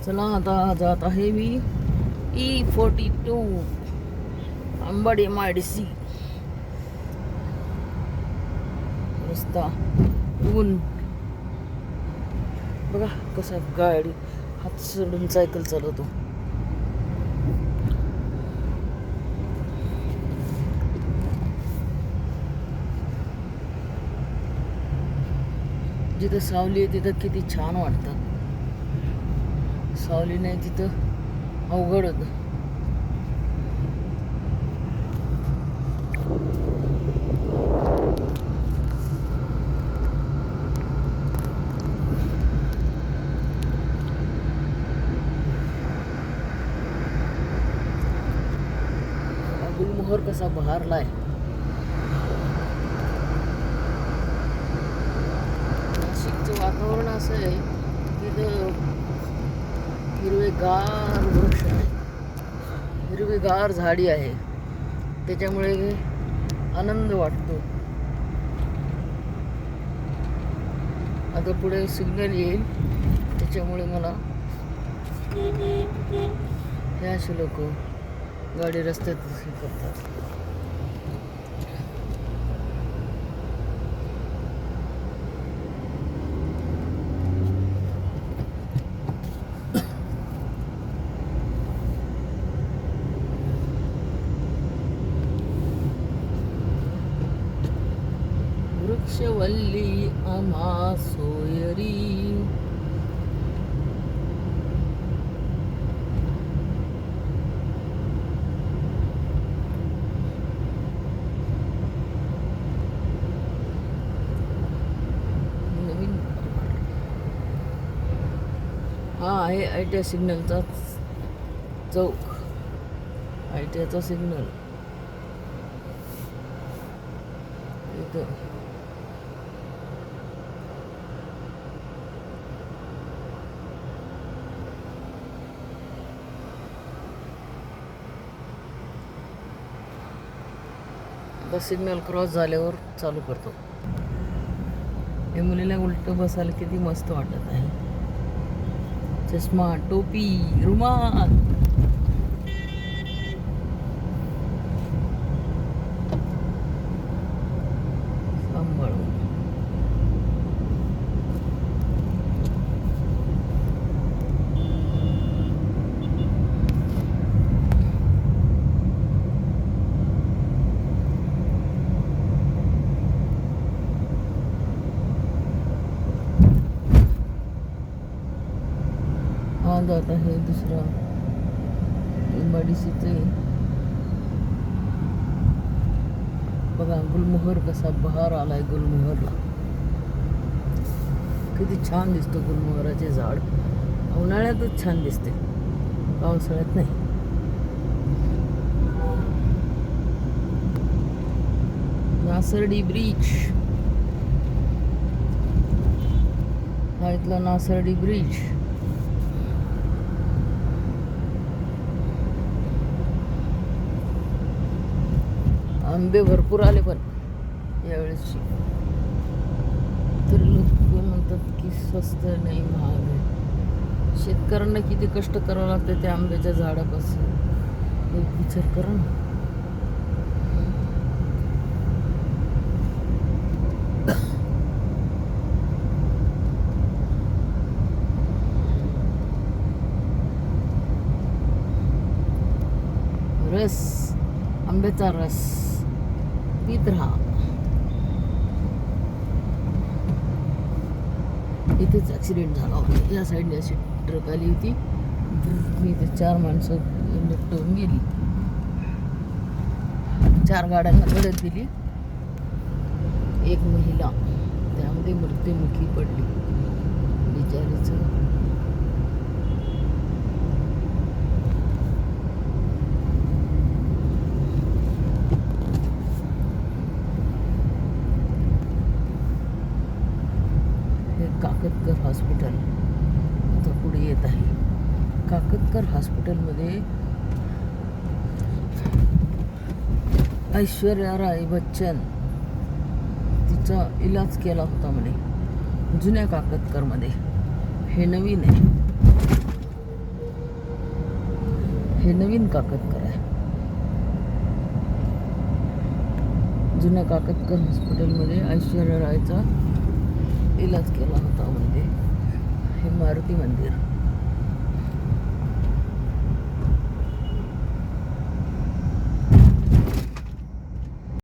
चला आता जात आहे मी E42 अंबड MIDC रस्ता ऊन बघा कसा गाडी हात सोडून सायकल चालवतो. जिथं सावली आहे तिथं किती छान वाटतं. सावली नाही तिथं अवघड होतं. गुलमोहर कसा बहारलाय. नाशिकचं वातावरण असं आहे तिथं हिरवेगार वृक्ष आहे, हिरवेगार झाडी आहे, त्याच्यामुळे आनंद वाटतो. आता पुढे सिग्नल येईल त्याच्यामुळे मला हे असे लोक गाडी रस्त्यात करतात. वृक्षवल्ली आम्हा सोयरी नवीन हा आहे ITI सिग्नलचा चौक. ITIचा सिग्नल इथं सिग्नल क्रॉस झाल्यावर चालू करतो. या मुलीला उलट बसायला किती मस्त वाटत आहे. चष्मा, टोपी, रुमाल. सांभाळून जात आहे दुसरा MIDCचे. बघा गुलमोहर कसा बहार आलाय. गुलमोहरला किती छान दिसतो. गुलमोहराचे झाड उन्हाळ्यातच छान दिसते, पावसाळ्यात नाही. नासर्डी ब्रिज हा इथला नासर्डी ब्रिज. आंबे भरपूर आले पण यावेळेसची. तर लोक म्हणतात की स्वस्त नाही, महाग आहे. शेतकऱ्यांना किती कष्ट करावं लागतं त्या आंब्याच्या झाडापासून. एक विचार करा ना. रस, आंब्याचा रस पीत राहा. इथेच ॲक्सिडेंट झाला होता. या साईडने अशी ट्रक आली होती, इथे 4 माणसं निपटून गेली. 4 गाड्यांना धडक दिली. एक महिला त्यामध्ये मृत्युमुखी पडली. बिचारीचं काकतकर हॉस्पिटल आता पुढे येत आहे. काकतकर हॉस्पिटलमध्ये ऐश्वर्या राय बच्चन तिचा इलाज केला होता म्हणे जुन्या काकतकरमध्ये. हे नवीन आहे. हे नवीन काकतकर आहे. जुन्या काकतकर हॉस्पिटलमध्ये ऐश्वर्या रायचा इलाज केला होता. म्हणजे हे मारुती मंदिर.